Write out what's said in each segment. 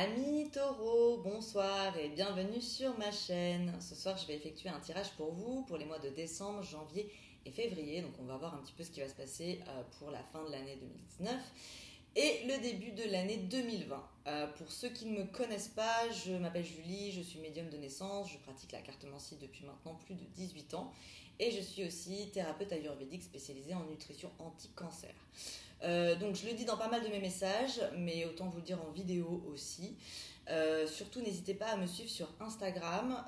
Amis taureaux, bonsoir et bienvenue sur ma chaîne. Ce soir, je vais effectuer un tirage pour vous pour les mois de décembre, janvier et février. Donc, on va voir un petit peu ce qui va se passer pour la fin de l'année 2019 et le début de l'année 2020. Pour ceux qui ne me connaissent pas, je m'appelle Julie, je suis médium de naissance, je pratique la cartomancie depuis maintenant plus de 18 ans et je suis aussi thérapeute ayurvédique spécialisée en nutrition anti-cancer. Donc je le dis dans pas mal de mes messages, mais autant vous le dire en vidéo aussi. Surtout n'hésitez pas à me suivre sur Instagram,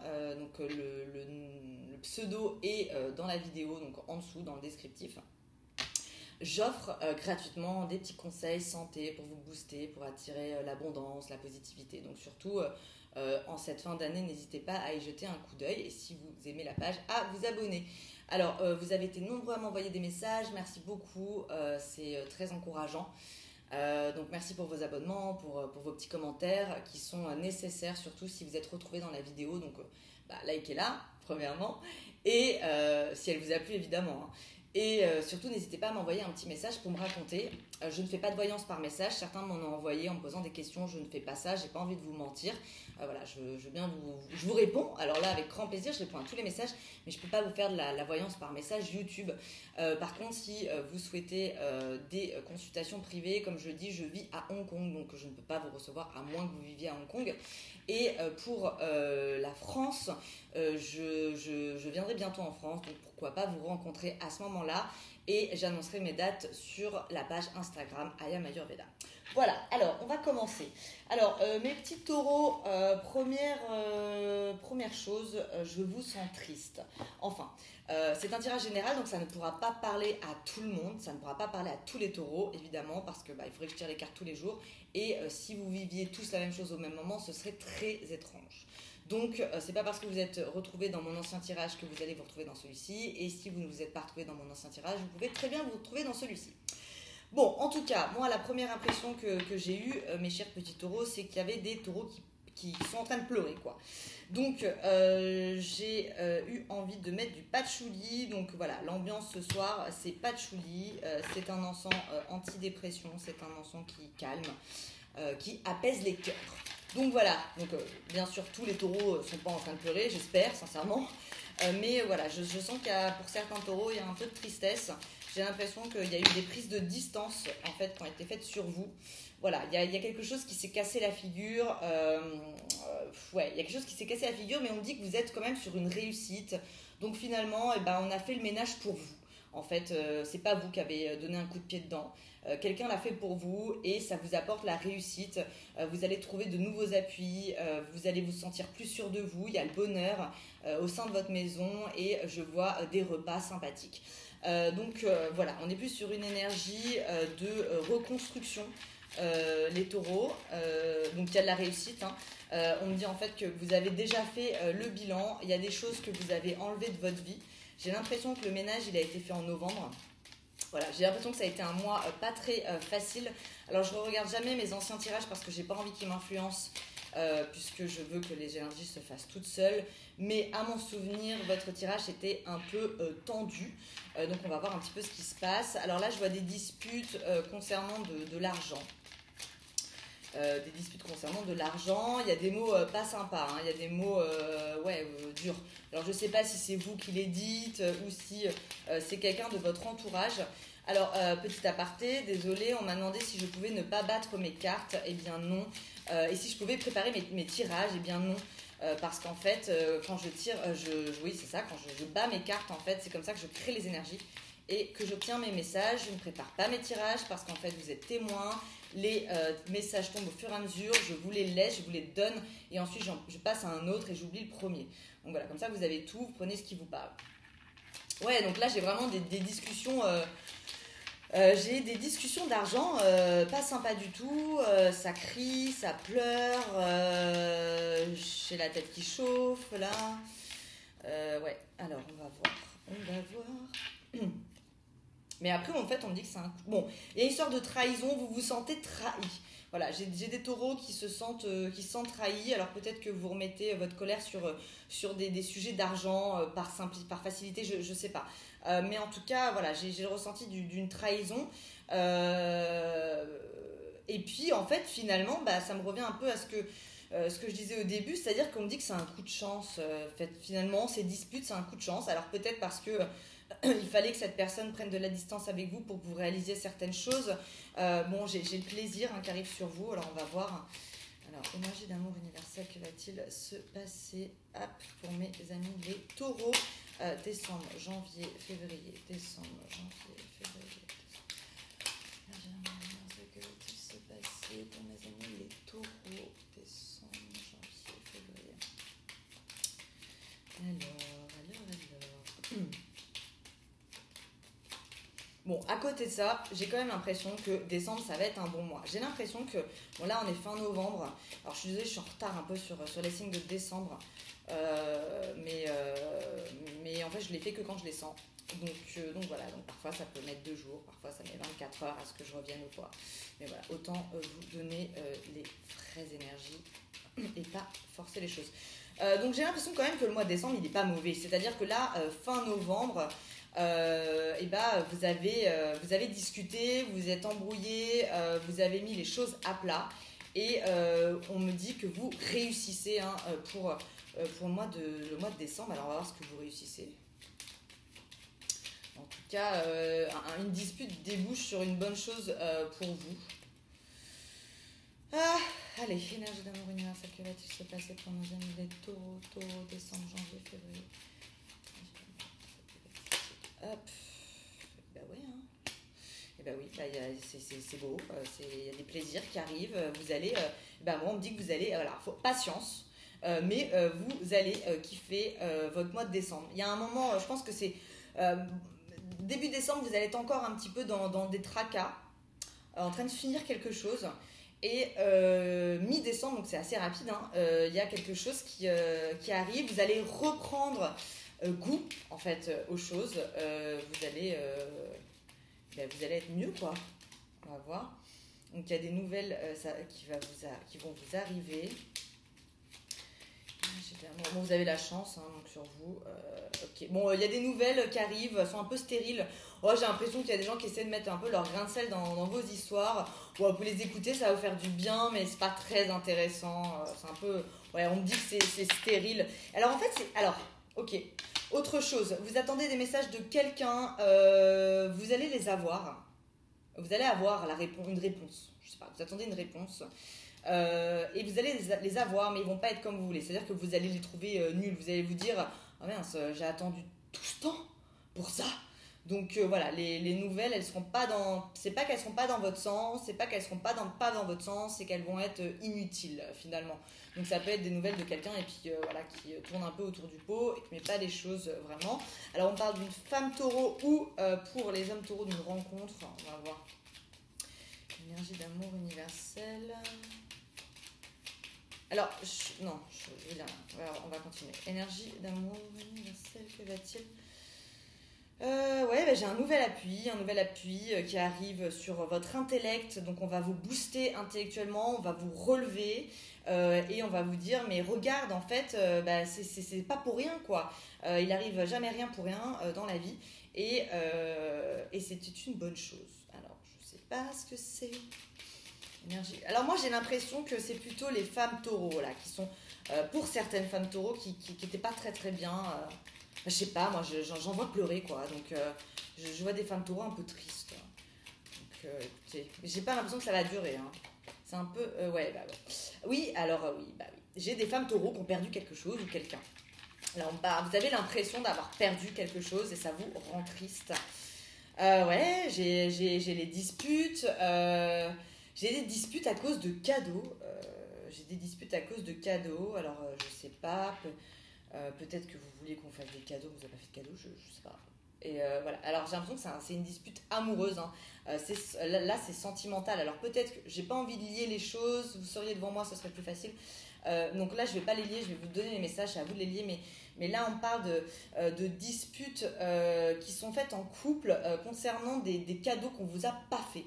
le pseudo est dans la vidéo, donc en dessous dans le descriptif. J'offre gratuitement des petits conseils santé pour vous booster, pour attirer l'abondance, la positivité. Donc surtout en cette fin d'année, n'hésitez pas à y jeter un coup d'œil et si vous aimez la page, à vous abonner. Alors, vous avez été nombreux à m'envoyer des messages, merci beaucoup, c'est très encourageant. Donc merci pour vos abonnements, pour vos petits commentaires qui sont nécessaires, surtout si vous êtes retrouvés dans la vidéo. Donc likez-la, premièrement, et si elle vous a plu, évidemment. Et surtout, n'hésitez pas à m'envoyer un petit message pour me raconter. Je ne fais pas de voyance par message. Certains m'en ont envoyé en me posant des questions. Je ne fais pas ça. J'ai pas envie de vous mentir. Voilà, je vous réponds. Alors là, avec grand plaisir, je réponds à tous les messages. Mais je ne peux pas vous faire de la voyance par message YouTube. Par contre, si vous souhaitez des consultations privées, comme je le dis, je vis à Hong Kong. Donc, je ne peux pas vous recevoir à moins que vous viviez à Hong Kong. Et pour la France, je viendrai bientôt en France. Donc, pourquoi pas vous rencontrer à ce moment-là et j'annoncerai mes dates sur la page Instagram Ayam Ayurveda. Voilà, alors on va commencer. Alors mes petits taureaux, première chose, je vous sens triste. Enfin, c'est un tirage général donc ça ne pourra pas parler à tout le monde, ça ne pourra pas parler à tous les taureaux évidemment parce que il faudrait que je tire les cartes tous les jours et si vous viviez tous la même chose au même moment, ce serait très étrange. Donc, c'est pas parce que vous êtes retrouvé dans mon ancien tirage que vous allez vous retrouver dans celui-ci. Et si vous ne vous êtes pas retrouvé dans mon ancien tirage, vous pouvez très bien vous retrouver dans celui-ci. Bon, en tout cas, moi, la première impression que j'ai eue, mes chers petits taureaux, c'est qu'il y avait des taureaux qui sont en train de pleurer, quoi. Donc, j'ai eu envie de mettre du patchouli. Donc, voilà, l'ambiance ce soir, c'est patchouli. C'est un encens antidépression. C'est un encens qui calme, qui apaise les cœurs. Donc voilà, bien sûr tous les taureaux ne sont pas en train de pleurer, j'espère sincèrement. Mais voilà, je sens pour certains taureaux, il y a un peu de tristesse. J'ai l'impression qu'il y a eu des prises de distance en fait qui ont été faites sur vous. Voilà, il y a quelque chose qui s'est cassé la figure. Il y a quelque chose qui s'est cassé la figure, mais on dit que vous êtes quand même sur une réussite. Donc finalement, on a fait le ménage pour vous. En fait, c'est pas vous qui avez donné un coup de pied dedans. Quelqu'un l'a fait pour vous et ça vous apporte la réussite. Vous allez trouver de nouveaux appuis, vous allez vous sentir plus sûr de vous. Il y a le bonheur au sein de votre maison et je vois des repas sympathiques. Voilà, on est plus sur une énergie de reconstruction. Les taureaux, donc il y a de la réussite. On me dit en fait que vous avez déjà fait le bilan. Il y a des choses que vous avez enlevées de votre vie. J'ai l'impression que le ménage il a été fait en novembre. Voilà, j'ai l'impression que ça a été un mois pas très facile. Alors je ne regarde jamais mes anciens tirages parce que j'ai pas envie qu'ils m'influencent puisque je veux que les énergies se fassent toutes seules. Mais à mon souvenir, votre tirage était un peu tendu. Donc on va voir un petit peu ce qui se passe. Alors là, je vois des disputes concernant de l'argent. Des disputes concernant de l'argent, il y a des mots pas sympas, il y a des mots durs. Alors je ne sais pas si c'est vous qui les dites ou si c'est quelqu'un de votre entourage. Alors petit aparté, désolé, on m'a demandé si je pouvais ne pas battre mes cartes, eh bien non. Et si je pouvais préparer mes tirages, eh bien non. Parce qu'en fait, quand je tire, oui c'est ça, quand je bats mes cartes, en fait, c'est comme ça que je crée les énergies et que j'obtiens mes messages. Je ne prépare pas mes tirages parce qu'en fait vous êtes témoins. Les messages tombent au fur et à mesure, je vous les laisse, je vous les donne et ensuite je passe à un autre et j'oublie le premier. Donc voilà, comme ça vous avez tout, vous prenez ce qui vous parle. Ouais, donc là j'ai vraiment des discussions, j'ai des discussions d'argent pas sympa du tout, ça crie, ça pleure, j'ai la tête qui chauffe là. Ouais, alors on va voir. Mais après, en fait, on me dit que c'est un... Bon, il y a une histoire de trahison, vous vous sentez trahi. Voilà, j'ai des taureaux qui se sentent trahis. Alors peut-être que vous remettez votre colère sur des sujets d'argent par facilité, je sais pas. Mais en tout cas, voilà, j'ai le ressenti d'une trahison. et puis en fait finalement ça me revient un peu à ce que je disais au début, c'est-à-dire qu'on me dit que c'est un coup de chance. Finalement, ces disputes, c'est un coup de chance. Alors peut-être parce que il fallait que cette personne prenne de la distance avec vous pour que vous réalisiez certaines choses. Bon, j'ai le plaisir qui arrive sur vous, alors on va voir. Alors, énergie d'amour universel, que va-t-il se passer pour mes amis les taureaux? Décembre, janvier, février, décembre, janvier, février. Énergie d'amour universel, que va-t-il se passer pour mes amis les taureaux? Décembre, janvier, février. Alors. Bon, à côté de ça, j'ai quand même l'impression que décembre, ça va être un bon mois. J'ai l'impression que, bon là on est fin novembre, alors je suis désolée, je suis en retard un peu sur les signes de décembre, mais en fait je les fais que quand je les sens. Donc voilà, donc parfois ça peut mettre 2 jours, parfois ça met 24 heures à ce que je revienne ou quoi. Mais voilà, autant vous donner les vraies énergies et pas forcer les choses. Donc j'ai l'impression quand même que le mois de décembre il n'est pas mauvais, c'est-à-dire que là, fin novembre, vous avez discuté, vous êtes embrouillé, vous avez mis les choses à plat et on me dit que vous réussissez pour le mois de décembre. Alors on va voir ce que vous réussissez. En tout cas, une dispute débouche sur une bonne chose pour vous. Allez, énergie d'amour universel, que va-t-il se passer pour nos amis les taureaux, décembre, janvier, février? Hop. Bah oui, hein. Et bah oui, c'est beau, il y a des plaisirs qui arrivent, vous allez, moi on me dit que vous allez, voilà, patience, mais vous allez kiffer votre mois de décembre. Il y a un moment, je pense que c'est début décembre, vous allez être encore un petit peu dans des tracas, en train de finir quelque chose, et mi-décembre, donc c'est assez rapide, il y a quelque chose qui arrive, vous allez reprendre goût en fait aux choses, vous allez être mieux quoi, on va voir. Donc il y a des nouvelles qui vont vous arriver. Bon, vous avez la chance donc sur vous. Ok. Bon, il y a des nouvelles qui arrivent, elles sont un peu stériles. J'ai l'impression qu'il y a des gens qui essaient de mettre un peu leur grain de sel dans vos histoires. Vous pouvez les écouter, ça va vous faire du bien, mais c'est pas très intéressant. C'est un peu, on me dit que c'est stérile. Alors en fait, ok. Autre chose, vous attendez des messages de quelqu'un, vous allez les avoir. Vous allez avoir une réponse. Je sais pas, vous attendez une réponse. Et vous allez les avoir, mais ils vont pas être comme vous voulez. C'est-à-dire que vous allez les trouver nuls. Vous allez vous dire, oh mince, j'ai attendu tout ce temps pour ça. Donc voilà, les nouvelles, elles seront pas dans. C'est pas qu'elles seront pas dans votre sens, c'est pas qu'elles seront pas dans votre sens, c'est qu'elles vont être inutiles finalement. Donc ça peut être des nouvelles de quelqu'un et puis qui tourne un peu autour du pot et qui met pas les choses vraiment. Alors on parle d'une femme taureau ou pour les hommes taureaux d'une rencontre. On va voir. Énergie d'amour universelle. Alors, je veux dire, on va continuer. Énergie d'amour universelle, que va-t-il? J'ai un nouvel appui qui arrive sur votre intellect. Donc, on va vous booster intellectuellement, on va vous relever et on va vous dire, mais regarde, en fait, c'est pas pour rien, quoi. Il arrive jamais rien pour rien dans la vie et c'était une bonne chose. Alors, je sais pas ce que c'est. Énergie. Alors moi j'ai l'impression que c'est plutôt les femmes taureaux là qui sont pour certaines femmes taureaux qui étaient pas très très bien. Je sais pas, moi j'en vois pleurer quoi. Donc je vois des femmes taureaux un peu tristes. Donc écoutez, j'ai pas l'impression que ça va durer. C'est un peu Oui, alors oui. J'ai des femmes taureaux qui ont perdu quelque chose ou quelqu'un. Là vous avez l'impression d'avoir perdu quelque chose et ça vous rend triste. J'ai les disputes. J'ai des disputes à cause de cadeaux. Alors, je sais pas. Peut-être que vous vouliez qu'on fasse des cadeaux, vous n'avez pas fait de cadeaux, je sais pas. Et voilà. Alors, j'ai l'impression que c'est une dispute amoureuse. Là, c'est sentimental. Alors, peut-être que j'ai pas envie de lier les choses. Vous seriez devant moi, ce serait plus facile. Donc là, je vais pas les lier. Je vais vous donner les messages. C'est à vous de les lier. Mais là, on parle de disputes qui sont faites en couple concernant des cadeaux qu'on vous a pas fait.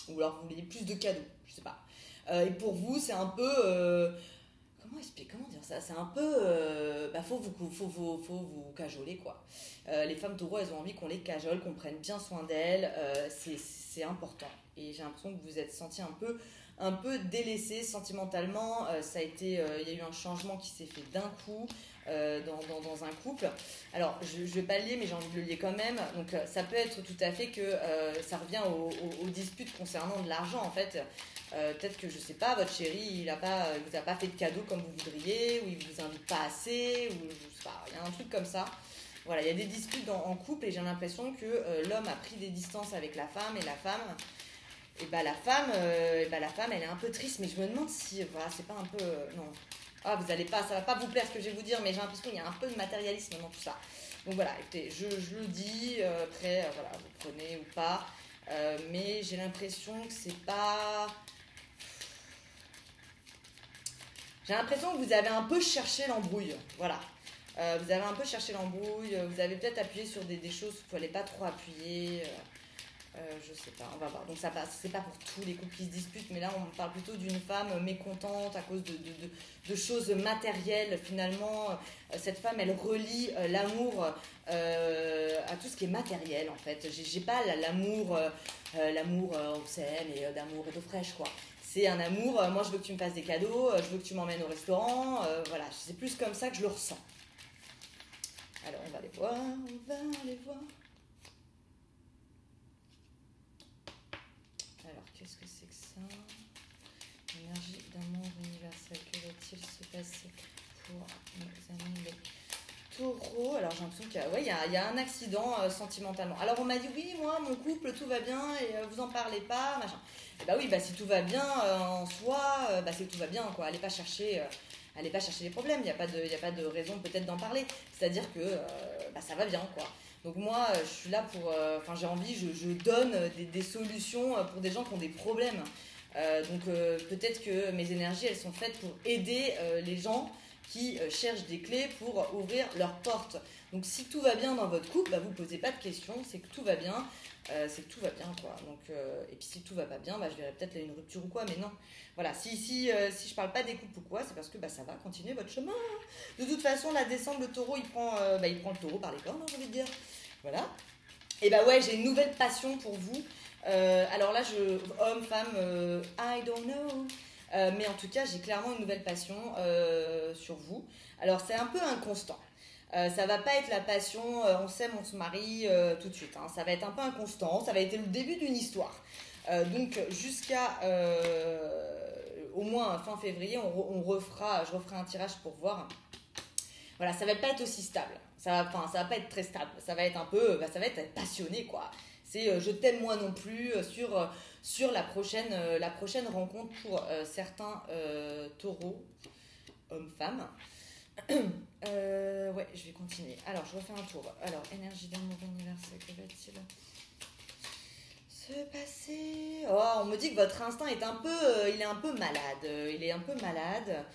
Ou alors vous voulez plus de cadeaux, je sais pas. Et pour vous, c'est un peu... comment dire ça? C'est un peu... faut vous cajoler, quoi. Les femmes taureaux, elles ont envie qu'on les cajole, qu'on prenne bien soin d'elles. c'est important. Et j'ai l'impression que vous vous êtes senti un peu délaissé sentimentalement. Il y a eu un changement qui s'est fait d'un coup dans un couple. Alors, je vais pas le lier, mais j'ai envie de le lier quand même. Donc, ça peut être tout à fait que ça revient aux disputes concernant de l'argent, en fait. Peut-être que, je sais pas, votre chéri, il vous a pas fait de cadeau comme vous voudriez, ou il vous invite pas assez, ou je sais pas, il y a un truc comme ça. Voilà, il y a des disputes en couple et j'ai l'impression que l'homme a pris des distances avec la femme et la femme... Et bah la femme, elle est un peu triste, mais je me demande si, voilà, c'est pas un peu, non. Ah, ça va pas vous plaire ce que je vais vous dire, mais j'ai l'impression qu'il y a un peu de matérialisme dans tout ça. Donc voilà, écoutez, je le dis, après, voilà, vous prenez ou pas, mais j'ai l'impression que c'est pas... J'ai l'impression que vous avez un peu cherché l'embrouille, voilà. Vous avez un peu cherché l'embrouille, vous avez peut-être appuyé sur des choses qu'il ne fallait pas trop appuyer... je sais pas, on va voir. Donc ça passe, c'est pas pour tous les couples qui se disputent, mais là on parle plutôt d'une femme mécontente à cause de choses matérielles. Finalement, cette femme, elle relie l'amour à tout ce qui est matériel en fait. J'ai pas l'amour, on s'aime et d'amour et d'eau fraîche quoi. C'est un amour, moi je veux que tu me fasses des cadeaux, je veux que tu m'emmènes au restaurant, voilà, c'est plus comme ça que je le ressens. Alors on va aller voir. Alors, qu'est-ce que c'est que ça? Énergie d'amour universel. Que va-t-il se passer pour nos amis les taureaux? Alors, j'ai l'impression qu'il y a un accident sentimentalement. Alors, on m'a dit, oui, moi, mon couple, tout va bien et vous en parlez pas, machin. Et bah oui, si tout va bien en soi, c'est que tout va bien, quoi. Allez pas chercher les problèmes. Il n'y a pas de raison peut-être d'en parler. C'est-à-dire que ça va bien, quoi. Donc moi, je suis là pour... j'ai envie, je donne des solutions pour des gens qui ont des problèmes. Donc peut-être que mes énergies, elles sont faites pour aider les gens qui cherchent des clés pour ouvrir leurs portes. Donc si tout va bien dans votre couple, vous ne posez pas de questions, c'est que tout va bien. Quoi. Donc, et puis si tout va pas bien, je verrai peut-être une rupture ou quoi, mais non. Voilà, si je parle pas des couples ou quoi, c'est parce que ça va continuer votre chemin. De toute façon, la descente, le taureau, il prend le taureau par les cornes, j'ai envie de dire. Voilà. Et ouais, j'ai une nouvelle passion pour vous. Alors là, homme, femme, I don't know. Mais en tout cas, j'ai clairement une nouvelle passion sur vous. Alors, c'est un peu inconstant. Ça va pas être la passion, on s'aime, on se marie tout de suite. Hein. Ça va être un peu inconstant. Ça va être le début d'une histoire. Donc, jusqu'à au moins fin février, je referai un tirage pour voir. Voilà, ça va pas être aussi stable. Ça va pas être très stable. Ça va être un peu, ça va être passionné, quoi. C'est je t'aime moi non plus sur la prochaine rencontre pour certains taureaux, hommes-femmes. Ouais, je vais continuer. Alors, je refais un tour. Alors, énergie d'amour universel, que va-t-il se passer? Oh, on me dit que votre instinct est il est un peu malade.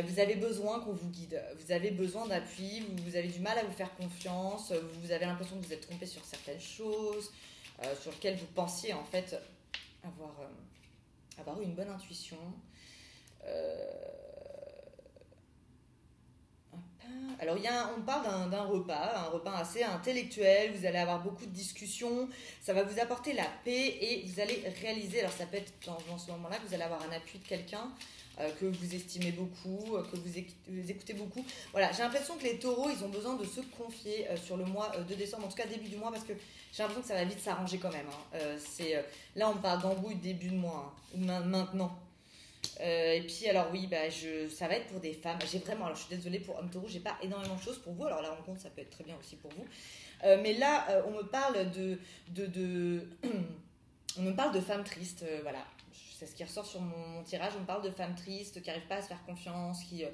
Vous avez besoin qu'on vous guide. Vous avez besoin d'appui. Vous avez du mal à vous faire confiance. Vous avez l'impression que vous êtes trompé sur certaines choses, sur lesquelles vous pensiez en fait avoir eu une bonne intuition. Alors, on parle d'un repas, un repas assez intellectuel, vous allez avoir beaucoup de discussions, ça va vous apporter la paix et vous allez réaliser, alors ça peut être dans ce moment-là que vous allez avoir un appui de quelqu'un que vous estimez beaucoup, que vous écoutez beaucoup. Voilà, j'ai l'impression que les taureaux, ils ont besoin de se confier sur le mois de décembre, en tout cas début du mois, parce que j'ai l'impression que ça va vite s'arranger quand même. Hein. Là, on parle d'embrouille début de mois, hein, ou maintenant. Et puis alors oui, ça va être pour des femmes. Alors je suis désolée pour homme taureau, j'ai pas énormément de choses pour vous. Alors la rencontre, ça peut être très bien aussi pour vous. Mais là, on me parle on me parle de femmes tristes. Voilà, c'est ce qui ressort sur mon tirage. On me parle de femmes tristes qui n'arrivent pas à se faire confiance, qui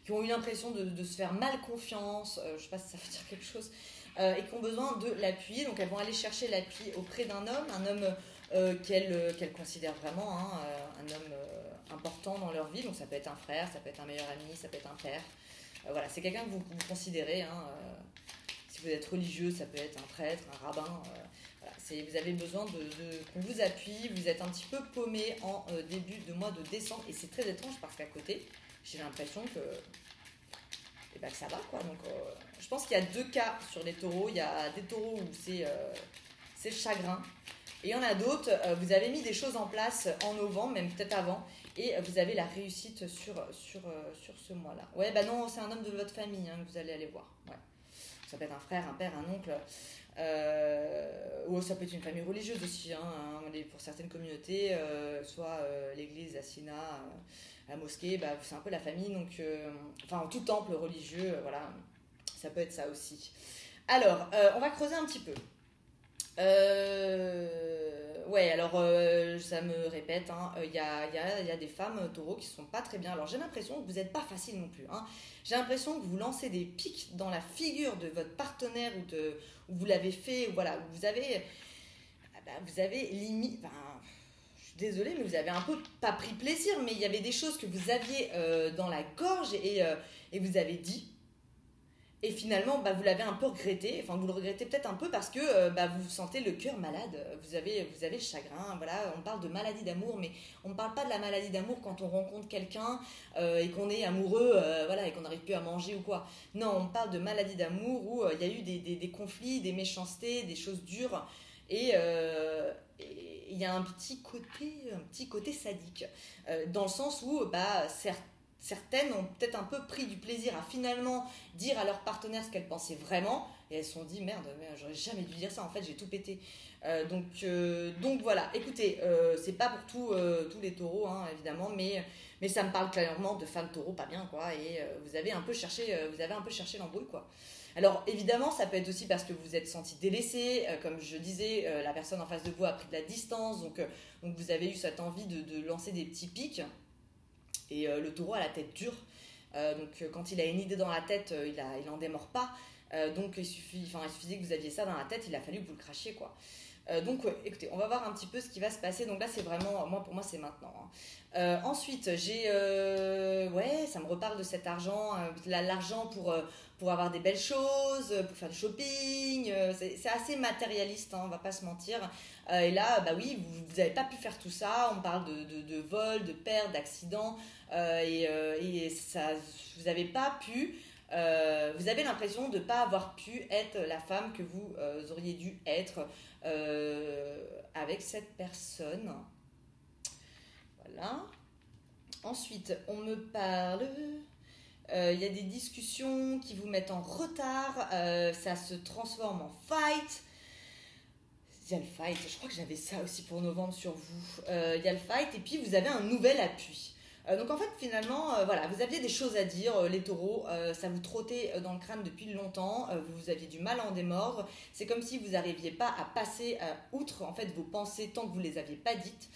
ont eu l'impression de se faire mal confiance. Je sais pas si ça veut dire quelque chose. Et qui ont besoin de l'appui. Donc elles vont aller chercher l'appui auprès d'un homme qu'elles considèrent vraiment, hein, un homme important dans leur vie. Donc ça peut être un frère, ça peut être un meilleur ami, ça peut être un père. Voilà, c'est quelqu'un que vous considérez. Hein, si vous êtes religieux, ça peut être un prêtre, un rabbin. Voilà, vous avez besoin qu'on vous appuie. Vous êtes un petit peu paumé en début de mois de décembre. Et c'est très étrange parce qu'à côté, j'ai l'impression que ça va, quoi. Donc, je pense qu'il y a deux cas sur les taureaux. Il y a des taureaux où c'est chagrin. Et il y en a d'autres, vous avez mis des choses en place en novembre, même peut-être avant, et vous avez la réussite sur ce mois-là. Ouais, bah non, c'est un homme de votre famille hein, que vous allez aller voir. Ouais. Ça peut être un frère, un père, un oncle. Ou ça peut être une famille religieuse aussi, hein, pour certaines communautés, soit l'église, la Sina, la mosquée, bah, c'est un peu la famille, donc, enfin tout temple religieux, voilà, ça peut être ça aussi. Alors, on va creuser un petit peu. Ouais, alors ça me répète, il y a des femmes taureaux qui sont pas très bien. Alors j'ai l'impression que vous n'êtes pas facile non plus. Hein. J'ai l'impression que vous lancez des pics dans la figure de votre partenaire ou vous l'avez fait, ou voilà, vous avez limite. Je suis désolée, mais vous avez un peu pas pris plaisir, mais il y avait des choses que vous aviez dans la gorge et vous avez dit. Et finalement, vous l'avez un peu regretté. Enfin, vous le regrettez peut-être un peu parce que vous vous sentez le cœur malade. Vous avez le chagrin. Voilà, on parle de maladie d'amour, mais on ne parle pas de la maladie d'amour quand on rencontre quelqu'un et qu'on est amoureux, voilà, et qu'on n'arrive plus à manger ou quoi. Non, on parle de maladie d'amour où il y a eu des conflits, des méchancetés, des choses dures. Et il y a un petit côté sadique. Dans le sens où, certaines ont peut-être un peu pris du plaisir à finalement dire à leur partenaire ce qu'elles pensaient vraiment et elles se sont dit merde, j'aurais jamais dû dire ça, en fait j'ai tout pété. Donc voilà, écoutez, c'est pas pour tous les taureaux hein, évidemment, mais ça me parle clairement de femmes taureaux pas bien quoi, et vous avez un peu cherché l'embrouille quoi. Alors évidemment ça peut être aussi parce que vous vous êtes senti délaissé, comme je disais, la personne en face de vous a pris de la distance, donc vous avez eu cette envie de lancer des petits pics. Et le taureau a la tête dure, donc quand il a une idée dans la tête, il en démord pas. Donc il suffisait que vous aviez ça dans la tête, il a fallu que vous le crachiez quoi. Écoutez, on va voir un petit peu ce qui va se passer. Donc là c'est vraiment, pour moi c'est maintenant. Hein. Ensuite ça me reparle de cet argent, l'argent pour avoir des belles choses, pour faire du shopping. C'est assez matérialiste, hein, on va pas se mentir. Et là, oui, vous n'avez pas pu faire tout ça. On parle de vol, de perte, d'accident. Et ça, vous n'avez pas pu. Vous avez l'impression de ne pas avoir pu être la femme que vous auriez dû être avec cette personne. Voilà. Ensuite, on me parle. Il y a des discussions qui vous mettent en retard. Ça se transforme en fight. Il y a le fight, je crois que j'avais ça aussi pour novembre sur vous. Il y a le fight et puis vous avez un nouvel appui. Donc en fait finalement, voilà, vous aviez des choses à dire, les taureaux, ça vous trottait dans le crâne depuis longtemps, vous aviez du mal à en démordre. C'est comme si vous n'arriviez pas à passer outre en fait vos pensées tant que vous ne les aviez pas dites.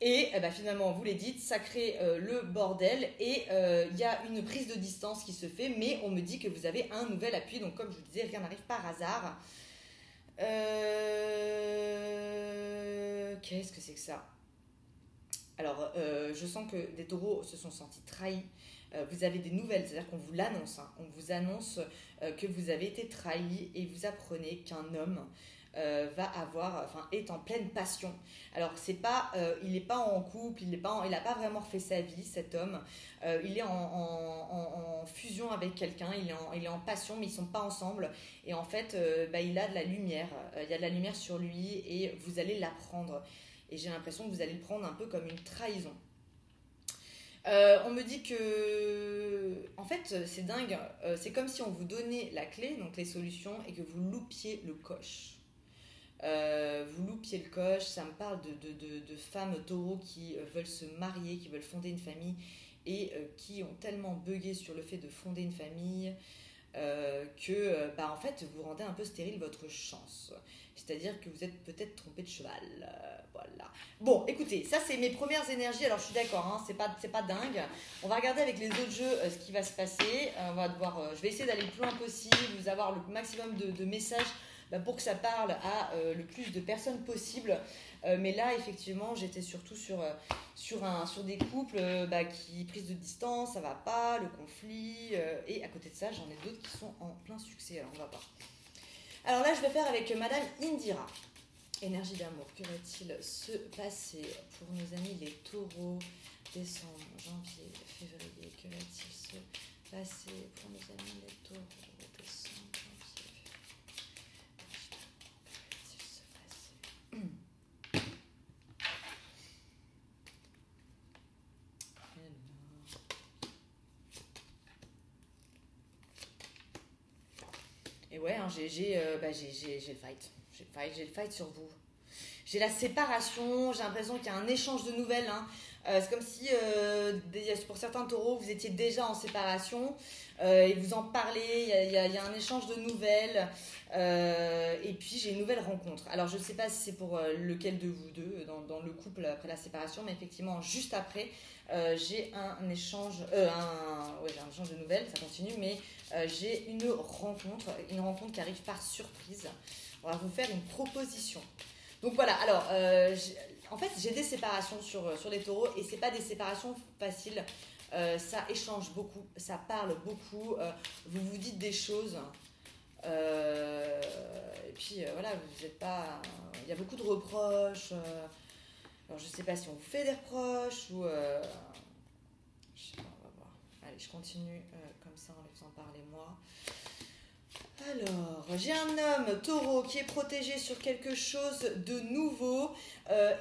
Et finalement vous les dites, ça crée le bordel et il y a une prise de distance qui se fait, mais on me dit que vous avez un nouvel appui, donc comme je vous disais, rien n'arrive par hasard. Qu'est-ce que c'est que ça? Alors, je sens que des taureaux se sont sentis trahis. Vous avez des nouvelles, c'est-à-dire qu'on vous l'annonce. Hein. On vous annonce que vous avez été trahi et vous apprenez qu'un homme est en pleine passion. Alors, il n'est pas en couple, il n'a pas vraiment refait sa vie, cet homme. Il est en fusion avec quelqu'un, il est en passion, mais ils ne sont pas ensemble. Et en fait, il a de la lumière. Il y a de la lumière sur lui et vous allez l'apprendre. Et j'ai l'impression que vous allez le prendre un peu comme une trahison. On me dit que, en fait, c'est dingue. C'est comme si on vous donnait la clé, donc les solutions, et que vous loupiez le coche. Vous loupiez le coche. Ça me parle de femmes taureaux qui veulent se marier, qui veulent fonder une famille et qui ont tellement bugué sur le fait de fonder une famille que en fait vous rendez un peu stérile votre chance. C'est-à-dire que vous êtes peut-être trompé de cheval. Voilà. Bon, écoutez, ça c'est mes premières énergies. Alors je suis d'accord, hein, c'est pas dingue. On va regarder avec les autres jeux ce qui va se passer. On va devoir, je vais essayer d'aller le plus loin possible, vous avoir le maximum de messages pour que ça parle à le plus de personnes possible. Mais là, effectivement, j'étais surtout sur des couples qui prise de distance, ça va pas, le conflit. Et à côté de ça, j'en ai d'autres qui sont en plein succès. Alors on va voir. Alors là, je vais faire avec Madame Indira. Énergie d'amour, que va-t-il se passer pour nos amis les taureaux? Décembre, janvier, février, que va-t-il se passer pour nos amis les taureaux? Décembre, janvier, février. Que va-t-il se passer? Et ouais, hein, j'ai le fight. J'ai le fight sur vous. J'ai la séparation, j'ai l'impression qu'il y a un échange de nouvelles. Hein. C'est comme si, pour certains taureaux, vous étiez déjà en séparation et vous en parlez, il y a un échange de nouvelles. Et puis, j'ai une nouvelle rencontre. Alors, je ne sais pas si c'est pour lequel de vous deux, dans le couple après la séparation, mais effectivement, juste après, j'ai un échange de nouvelles, ça continue, mais j'ai une rencontre qui arrive par surprise. On va vous faire une proposition. Donc voilà, alors, en fait, j'ai des séparations sur les taureaux et c'est pas des séparations faciles. Ça échange beaucoup, ça parle beaucoup, vous vous dites des choses. Et puis voilà, vous n'êtes pas. Il y a beaucoup de reproches. Alors je sais pas si on vous fait des reproches ou. Je sais pas, on va voir. Allez, je continue comme ça en les faisant parler moi. Alors, j'ai un homme taureau qui est protégé sur quelque chose de nouveau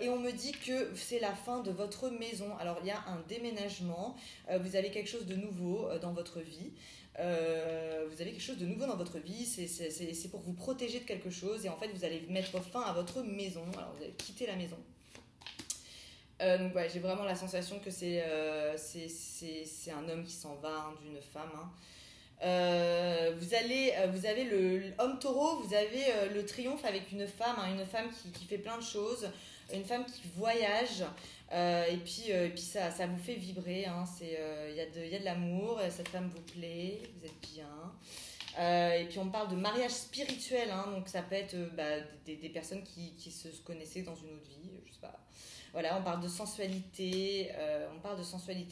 et on me dit que c'est la fin de votre maison. Alors, il y a un déménagement, vous avez quelque chose de nouveau dans votre vie. C'est pour vous protéger de quelque chose et en fait, vous allez mettre fin à votre maison. Alors, vous allez quitter la maison. Donc, ouais, j'ai vraiment la sensation que c'est un homme qui s'en va hein, d'une femme. Hein. Vous avez le homme taureau, vous avez le triomphe avec une femme qui fait plein de choses, une femme qui voyage, et puis ça vous fait vibrer, hein, y a de l'amour, cette femme vous plaît, vous êtes bien. Et puis on parle de mariage spirituel, hein, donc ça peut être des personnes qui se connaissaient dans une autre vie, je sais pas. Voilà, on parle de sensualité,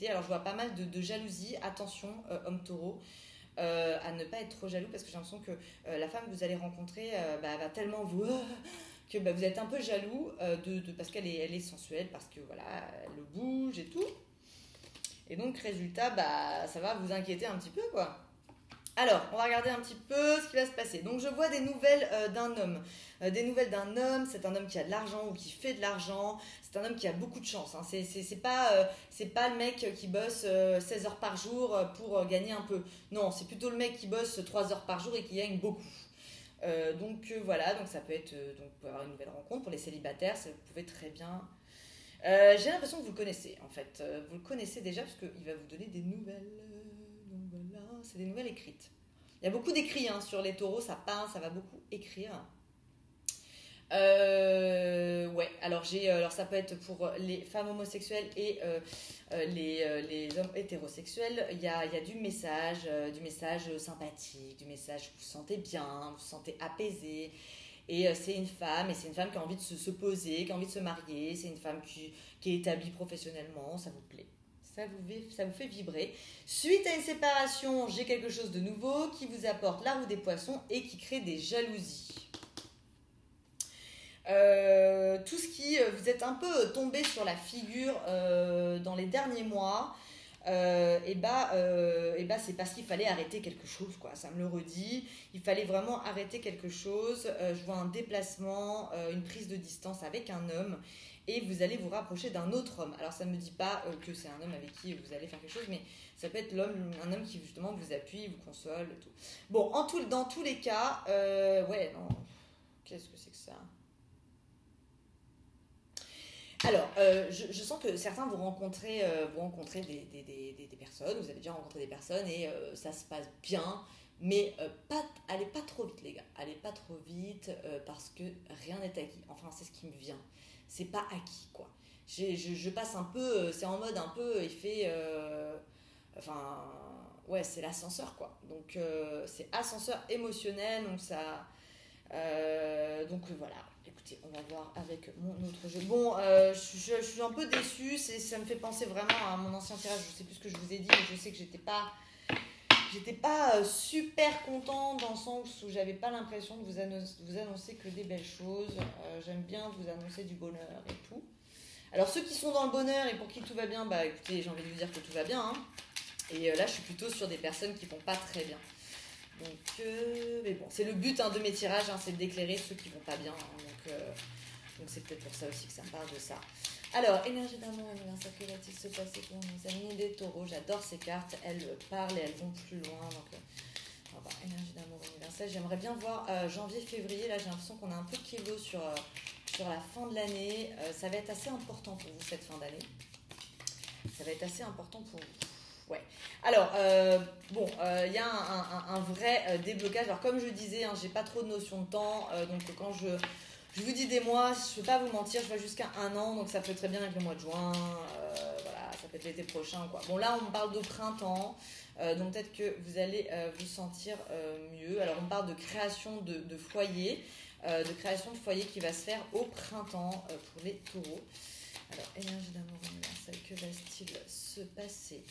alors je vois pas mal de jalousie, attention, homme taureau. À ne pas être trop jaloux parce que j'ai l'impression que la femme que vous allez rencontrer va tellement vous que vous êtes un peu jaloux parce qu'elle est sensuelle, parce que voilà, elle bouge et tout. Et donc résultat, ça va vous inquiéter un petit peu quoi. Alors, on va regarder un petit peu ce qui va se passer. Donc, je vois des nouvelles d'un homme. C'est un homme qui a de l'argent ou qui fait de l'argent. C'est un homme qui a beaucoup de chance. Hein. C'est pas le mec qui bosse 16 heures par jour pour gagner un peu. Non, c'est plutôt le mec qui bosse 3 heures par jour et qui gagne beaucoup. Voilà, donc ça peut être donc pour avoir une nouvelle rencontre. Pour les célibataires, ça vous pouvez très bien... j'ai l'impression que vous le connaissez, en fait. Vous le connaissez déjà parce qu'il va vous donner des nouvelles... Voilà, c'est des nouvelles écrites. Il y a beaucoup d'écrits hein, sur les taureaux, ça parle, ça va beaucoup écrire. Ouais, alors ça peut être pour les femmes homosexuelles et les hommes hétérosexuels. Il y a du message sympathique, du message où vous vous sentez bien, vous vous sentez apaisé. Et c'est une femme qui a envie de se poser, qui a envie de se marier. C'est une femme qui est établie professionnellement, ça vous plaît. Ça vous fait vibrer. Suite à une séparation, j'ai quelque chose de nouveau qui vous apporte la roue des poissons et qui crée des jalousies. Tout ce qui vous êtes un peu tombé sur la figure dans les derniers mois, c'est parce qu'il fallait arrêter quelque chose, quoi. Ça me le redit. Il fallait vraiment arrêter quelque chose. Je vois un déplacement, une prise de distance avec un homme. Et vous allez vous rapprocher d'un autre homme. Alors ça ne me dit pas que c'est un homme avec qui vous allez faire quelque chose, mais ça peut être un homme qui justement vous appuie, vous console et tout. Bon, dans tous les cas, ouais, non, qu'est-ce que c'est que ça ? Alors, je sens que certains vous rencontrez des personnes, vous avez déjà rencontré des personnes et ça se passe bien, mais allez pas trop vite les gars, allez pas trop vite parce que rien n'est acquis. Enfin, c'est ce qui me vient. C'est pas acquis quoi. Je passe un peu, c'est en mode un peu effet, ouais c'est l'ascenseur quoi. Donc c'est ascenseur émotionnel, donc ça, voilà. Écoutez, on va voir avec mon autre jeu. Bon, je suis un peu déçue, ça me fait penser vraiment à mon ancien tirage. Je sais plus ce que je vous ai dit, mais je sais que j'étais pas super contente dans le sens où j'avais pas l'impression de vous annoncer que des belles choses. J'aime bien vous annoncer du bonheur et tout. Alors ceux qui sont dans le bonheur et pour qui tout va bien, écoutez, j'ai envie de vous dire que tout va bien. Hein. Et là, je suis plutôt sur des personnes qui vont pas très bien. Donc, mais bon, c'est le but de mes tirages, hein, c'est d'éclairer ceux qui vont pas bien. Hein, donc c'est peut-être pour ça aussi que ça me parle de ça. Alors, énergie d'amour, anniversaire, que va-t-il se passer pour nos amis des taureaux? J'adore ces cartes, elles parlent et elles vont plus loin. Donc, bah, énergie d'amour universelle. J'aimerais bien voir janvier, février. Là, j'ai l'impression qu'on a un peu de kilo sur la fin de l'année. Ça va être assez important pour vous, cette fin d'année. Ça va être assez important pour vous. Ouais. Alors, il y a un vrai déblocage. Alors, comme je disais, hein, j'ai pas trop de notion de temps. Donc, quand je vous dis des mois, je ne vais pas vous mentir, je vais jusqu'à 1 an. Donc, ça peut très bien être le mois de juin. Voilà, ça peut être l'été prochain, quoi. Bon, là, on parle de printemps. Donc, peut-être que vous allez vous sentir mieux. Alors, on parle de création de foyer. De création de foyer qui va se faire au printemps pour les taureaux. Alors, énergie d'amour universelle, que va-t-il se passer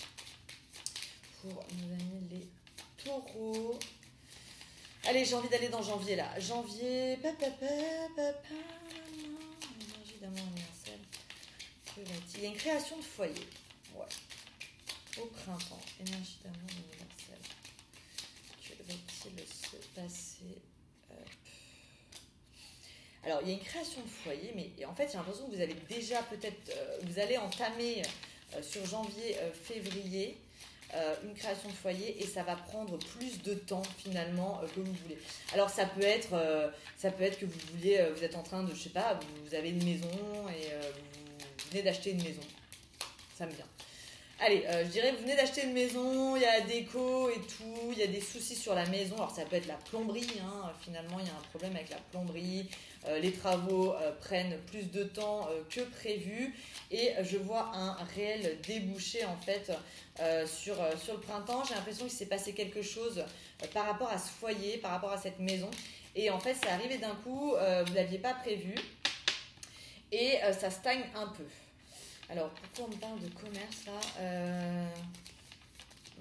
pour nos amis les taureaux? Allez, j'ai envie d'aller dans janvier là. Janvier, énergie d'amour universelle, que va-t-il? Il y a une création de foyer. Ouais. Au printemps, énergie d'amour universelle. Que va-t-il se passer? Alors, il y a une création de foyer, mais en fait, j'ai l'impression que vous avez déjà peut-être, vous allez entamer sur janvier, février, une création de foyer et ça va prendre plus de temps finalement que vous voulez. Alors, ça peut être que vous êtes en train de, je sais pas, vous avez une maison et vous venez d'acheter une maison. Ça me vient. Allez, je dirais, vous venez d'acheter une maison, il y a la déco et tout, il y a des soucis sur la maison. Alors, ça peut être la plomberie, hein, finalement, il y a un problème avec la plomberie. Les travaux prennent plus de temps que prévu. Et je vois un réel débouché, en fait, sur le printemps. J'ai l'impression qu'il s'est passé quelque chose par rapport à ce foyer, par rapport à cette maison. Et en fait, c'est arrivé d'un coup, vous ne l'aviez pas prévu. Et ça stagne un peu. Alors, pourquoi on me parle de commerce là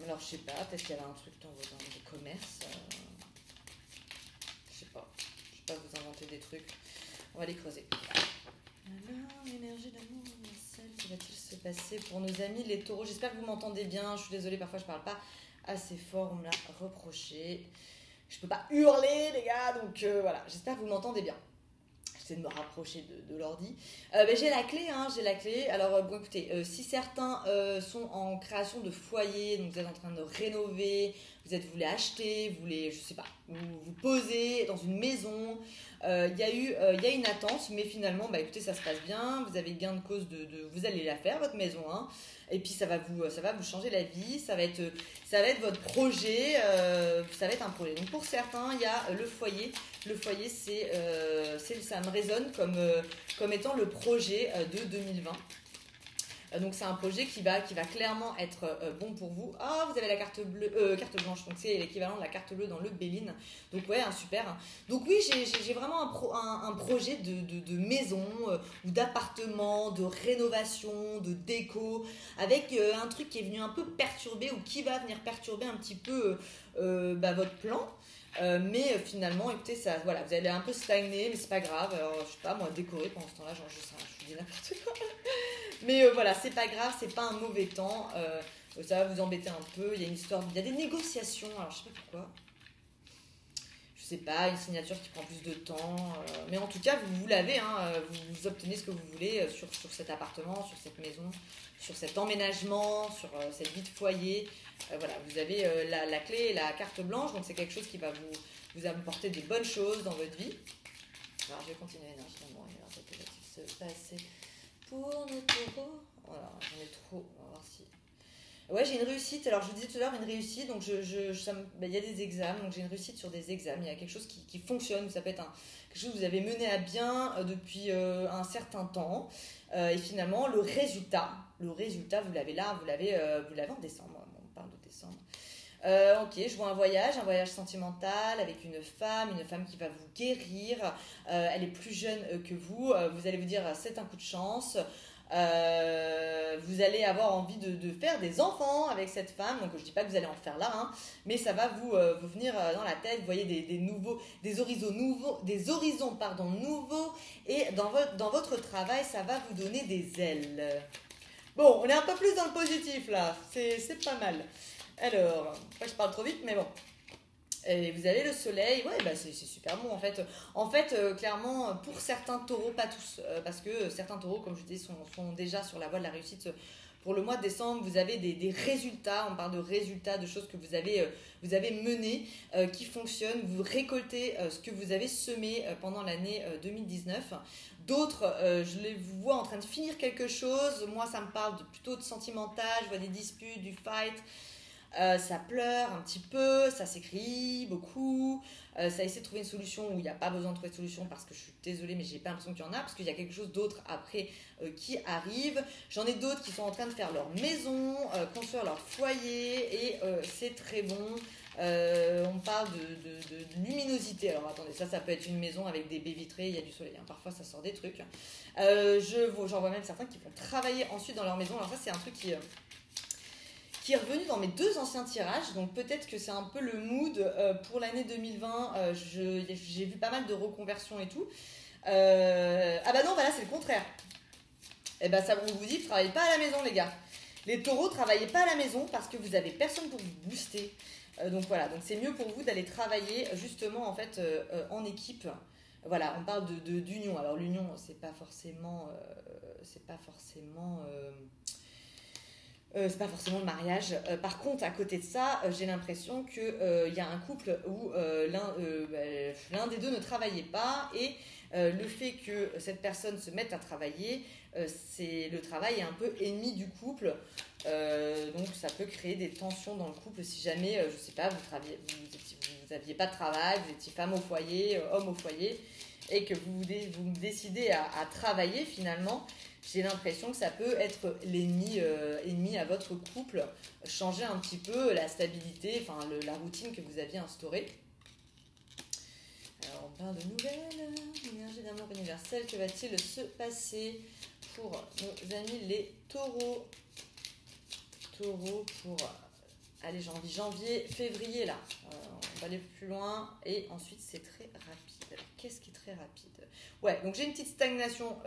Alors, je sais pas, peut-être qu'il y avait un truc dans le commerce. Je sais pas. Je vais pas vous inventer des trucs. On va les creuser. Alors, l'énergie d'amour universelle, que va-t-il se passer pour nos amis les taureaux? J'espère que vous m'entendez bien. Je suis désolée, parfois je parle pas assez fort. On me l'a reproché. Je peux pas hurler, les gars. Donc voilà, j'espère que vous m'entendez bien. J'essaie de me rapprocher de l'ordi. J'ai la clé, hein, j'ai la clé. Alors, bon, écoutez, si certains sont en création de foyer, donc vous êtes en train de rénover, vous voulez acheter, vous voulez, je sais pas, vous poser dans une maison, il y a une attente, mais finalement, écoutez, ça se passe bien, vous avez gain de cause vous allez la faire, votre maison, hein, et puis ça va vous changer la vie, ça va être votre projet, ça va être un projet. Donc pour certains, il y a le foyer. Le foyer, ça me résonne comme étant le projet de 2020. Donc c'est un projet qui va clairement être bon pour vous. Ah, vous avez la carte blanche, donc c'est l'équivalent de la carte bleue dans le Béline. Donc ouais, super. Donc oui, j'ai vraiment un projet de maison ou d'appartement, de rénovation, de déco, avec un truc qui est venu un peu perturber ou qui va venir perturber un petit peu votre plan. Mais finalement, écoutez, ça, voilà, vous allez un peu stagner, mais c'est pas grave. Alors, je sais pas, moi, décorer pendant ce temps-là, genre, je dis n'importe quoi. Mais voilà, c'est pas grave, c'est pas un mauvais temps. Ça va vous embêter un peu. Il y a une histoire, il y a des négociations. Alors, je sais pas pourquoi. Je sais pas, une signature qui prend plus de temps. Mais en tout cas, vous l'avez, hein, vous obtenez ce que vous voulez sur cet appartement, sur cette maison, sur cet emménagement, sur cette vie de foyer. Voilà, vous avez la clé et la carte blanche, donc c'est quelque chose qui va vous apporter des bonnes choses dans votre vie. Alors, je vais continuer l'énergie d'amour. Que va-t-il se passer pour nos taureaux? Voilà, j'en ai trop. On va voir si. Ouais, j'ai une réussite. Alors, je vous disais tout à l'heure, une réussite. Donc, il y a des examens. Donc, j'ai une réussite sur des examens. Il y a quelque chose qui fonctionne. Ça peut être quelque chose que vous avez mené à bien depuis un certain temps. Et finalement, le résultat, vous l'avez là. Vous l'avez en décembre. On parle de décembre. Ok, je vois un voyage sentimental avec une femme qui va vous guérir. Elle est plus jeune que vous. Vous allez vous dire, c'est un coup de chance. Vous allez avoir envie de faire des enfants avec cette femme. Donc je dis pas que vous allez en faire là, hein, mais ça va vous venir dans la tête. Vous voyez des horizons nouveaux, nouveaux, et dans votre travail, ça va vous donner des ailes. Bon, on est un peu plus dans le positif là. C'est pas mal. Alors, je parle trop vite, mais bon. Et vous avez le soleil, ouais, c'est super bon en fait. En fait, clairement, pour certains taureaux, pas tous, parce que certains taureaux, comme je disais, sont déjà sur la voie de la réussite pour le mois de décembre, vous avez des résultats, on parle de résultats, de choses que vous avez menées, qui fonctionnent, vous récoltez ce que vous avez semé pendant l'année 2019. D'autres, je les vois en train de finir quelque chose, moi ça me parle plutôt de sentimental, je vois des disputes, du fight. Ça pleure un petit peu, ça s'écrit beaucoup, ça essaie de trouver une solution où il n'y a pas besoin de trouver de solution parce que je suis désolée mais j'ai pas l'impression qu'il y en a parce qu'il y a quelque chose d'autre après qui arrive. J'en ai d'autres qui sont en train de faire leur maison, construire leur foyer et c'est très bon. On parle de luminosité. Alors attendez, ça peut être une maison avec des baies vitrées, il y a du soleil, hein. Parfois ça sort des trucs. J'en vois même certains qui vont travailler ensuite dans leur maison. Alors ça c'est un truc qui est revenu dans mes 2 anciens tirages, donc peut-être que c'est un peu le mood pour l'année 2020. J'ai vu pas mal de reconversions et tout. Ah bah non, voilà, c'est le contraire. Et bah ça, on vous dit, travaillez pas à la maison, les gars. Les taureaux, travaillez pas à la maison parce que vous avez personne pour vous booster. Donc voilà, donc c'est mieux pour vous d'aller travailler justement en fait en équipe. Voilà, on parle d'union. Alors l'union, c'est pas forcément c'est pas forcément le mariage. Par contre, à côté de ça, j'ai l'impression qu'il y a un couple où l'un des deux ne travaillait pas et le fait que cette personne se mette à travailler, le travail est un peu ennemi du couple. Donc ça peut créer des tensions dans le couple si jamais, je sais pas, vous n'aviez pas de travail, vous étiez femme au foyer, homme au foyer, et que vous décidez à travailler finalement. J'ai l'impression que ça peut être ennemi à votre couple, changer un petit peu la stabilité, enfin la routine que vous aviez instaurée. Alors on parle de nouvelles, énergie d'amour universelle, que va-t-il se passer pour nos amis les taureaux? Taureaux pour, allez, janvier, février là, on va aller plus loin et ensuite c'est très rapide. Alors qu'est-ce qui est très rapide? Ouais, donc j'ai une petite stagnation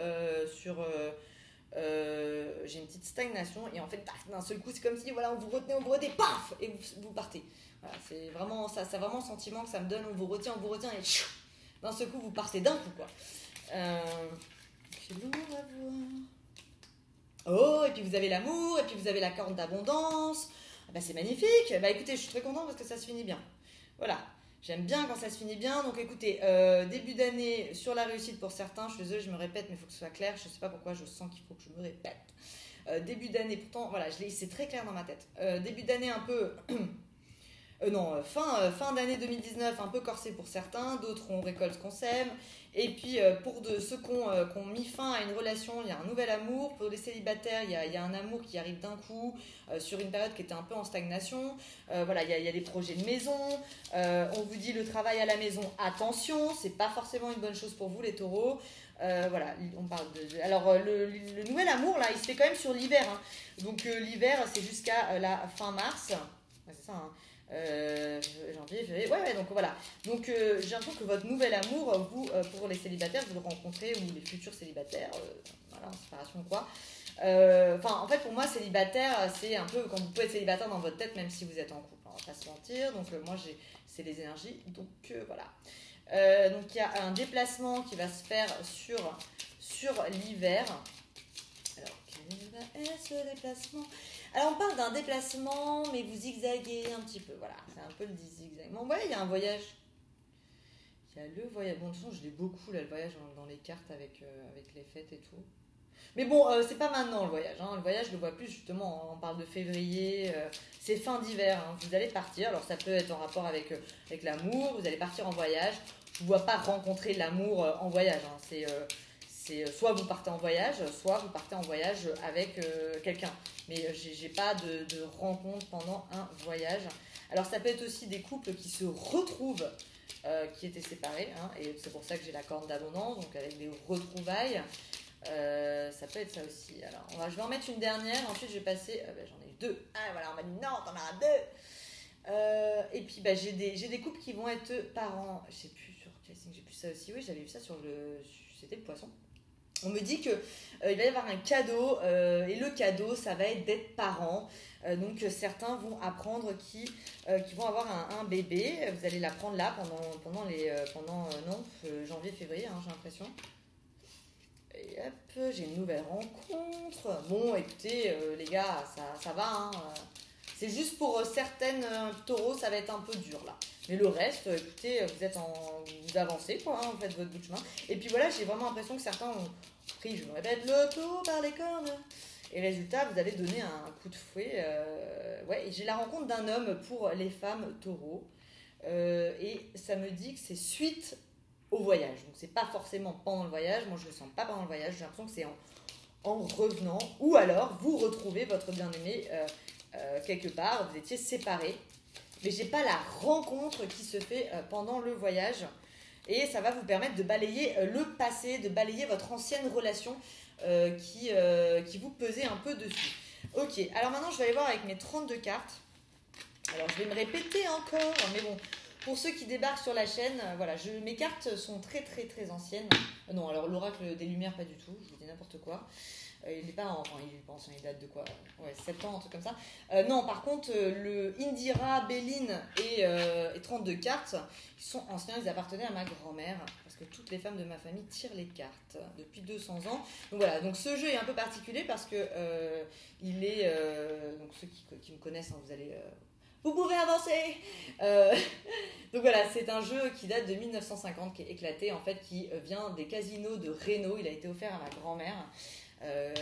j'ai une petite stagnation et en fait d'un seul coup c'est comme si voilà, on vous retenait, paf, et vous partez. Voilà, c'est vraiment ça, c'est vraiment le sentiment que ça me donne. On vous retient et d'un seul coup vous partez d'un coup quoi. C'est lourd à voir. Oh, et puis vous avez l'amour, et puis vous avez la corne d'abondance. Ah bah c'est magnifique. Bah écoutez, je suis très contente parce que ça se finit bien. Voilà. J'aime bien quand ça se finit bien. Donc écoutez, début d'année sur la réussite pour certains. Je suis désolée, je me répète, mais il faut que ce soit clair. Je ne sais pas pourquoi je sens qu'il faut que je me répète. Début d'année, pourtant, voilà, c'est très clair dans ma tête. Début d'année un peu... fin d'année 2019, un peu corsé pour certains. D'autres, on récolte ce qu'on sème. Et puis, pour ceux qui ont mis fin à une relation, il y a un nouvel amour. Pour les célibataires, il y a un amour qui arrive d'un coup sur une période qui était un peu en stagnation. Voilà, il y a des projets de maison. On vous dit le travail à la maison, attention, c'est pas forcément une bonne chose pour vous, les taureaux. Voilà, on parle de... Alors, le nouvel amour, là, il se fait quand même sur l'hiver. Hein. Donc, l'hiver, c'est jusqu'à la fin mars. Ouais, c'est ça, hein. Janvier, février, ouais, donc voilà. Donc j'ai l'impression que votre nouvel amour, vous, pour les célibataires, vous le rencontrez, ou les futurs célibataires, voilà, en séparation ou quoi. En fait, pour moi, célibataire, c'est un peu quand vous pouvez être célibataire dans votre tête, même si vous êtes en couple, hein, on va pas se mentir. Donc moi, c'est les énergies, donc voilà. Donc il y a un déplacement qui va se faire sur l'hiver. Alors, quel va être ce déplacement? Alors, on parle d'un déplacement, mais vous zigzaguez un petit peu. Voilà, c'est un peu le zigzagement. Ouais, il y a un voyage. Il y a le voyage. Bon, de toute façon, je l'ai beaucoup, là, le voyage dans les cartes avec les fêtes et tout. Mais bon, c'est pas maintenant le voyage. Hein. Le voyage, je le vois plus, justement. On parle de février. C'est fin d'hiver. Hein. Vous allez partir. Alors, ça peut être en rapport avec l'amour. Vous allez partir en voyage. Je ne vois pas rencontrer l'amour en voyage. Hein. C'est soit vous partez en voyage, soit vous partez en voyage avec quelqu'un. Mais j'ai pas de rencontre pendant un voyage. Alors ça peut être aussi des couples qui se retrouvent, qui étaient séparés, hein, et c'est pour ça que j'ai la corne d'abondance, donc avec des retrouvailles. Ça peut être ça aussi. Alors je vais en mettre une dernière, ensuite je vais passer... j'en ai 2. Ah voilà, on m'a dit non, t'en as 2. Et puis j'ai des couples qui vont être parents. Je sais plus sur Chasing, j'ai plus ça aussi. Oui, j'avais vu ça c'était le poisson. On me dit qu'il va y avoir un cadeau et le cadeau, ça va être d'être parent. Donc certains vont apprendre qui vont avoir un bébé. Vous allez l'apprendre là pendant janvier-février, hein, j'ai l'impression. Et hop, j'ai une nouvelle rencontre. Bon, écoutez, les gars, ça va. Hein. C'est juste pour certaines taureaux, ça va être un peu dur là. Mais le reste, écoutez, vous avancez quoi, hein, vous faites votre bout de chemin. Et puis voilà, j'ai vraiment l'impression que certains ont pris, je me répète, le taureau par les cornes. Et résultat, vous avez donné un coup de fouet. Ouais, et j'ai la rencontre d'un homme pour les femmes taureaux. Et ça me dit que c'est suite au voyage. Donc c'est pas forcément pendant le voyage. Moi, je le sens pas pendant le voyage. J'ai l'impression que c'est en revenant. Ou alors, vous retrouvez votre bien-aimé quelque part. Vous étiez séparés. Mais j'ai pas la rencontre qui se fait pendant le voyage. Et ça va vous permettre de balayer le passé, de balayer votre ancienne relation qui vous pesait un peu dessus. Ok, alors maintenant je vais aller voir avec mes 32 cartes. Alors je vais me répéter encore, mais bon, pour ceux qui débarquent sur la chaîne, voilà, mes cartes sont très très très anciennes. Non, alors l'oracle des Lumières, pas du tout, je vous dis n'importe quoi. Il n'est pas ancien, il date de quoi? Ouais, 7 ans, un truc comme ça. Non, par contre, le Indira, Béline et 32 cartes, ils sont anciens, ils appartenaient à ma grand-mère, parce que toutes les femmes de ma famille tirent les cartes depuis 200 ans. Donc voilà, donc ce jeu est un peu particulier parce que il est... donc ceux qui me connaissent, hein, vous pouvez avancer. Donc voilà, c'est un jeu qui date de 1950, qui est éclaté, en fait, qui vient des casinos de Reno. Il a été offert à ma grand-mère.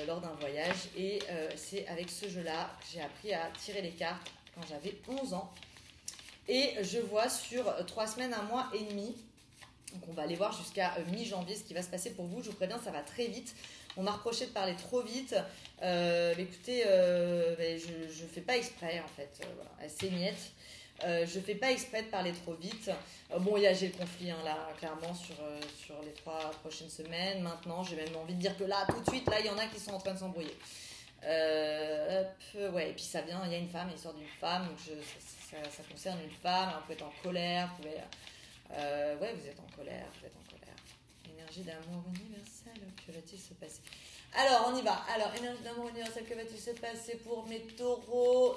Lors d'un voyage et c'est avec ce jeu là que j'ai appris à tirer les cartes quand j'avais 11 ans et je vois sur 3 semaines, 1 mois et demi, donc on va aller voir jusqu'à mi-janvier ce qui va se passer pour vous. Je vous préviens, ça va très vite, on m'a reproché de parler trop vite, mais écoutez, je fais pas exprès en fait, voilà, c'est niette. Je fais pas exprès de parler trop vite. Bon, j'ai le conflit hein, là, clairement sur les 3 prochaines semaines. Maintenant, j'ai même envie de dire que là, tout de suite, là, il y en a qui sont en train de s'embrouiller. Ouais, et puis ça vient, il y a une femme, l'histoire d'une femme, donc ça concerne une femme. Alors, vous pouvez être en colère, vous pouvez... ouais, vous êtes en colère. Énergie d'amour universel, que va-t-il se passer? Alors, on y va. Alors, énergie d'amour universel, que va-t-il se passer pour mes taureaux?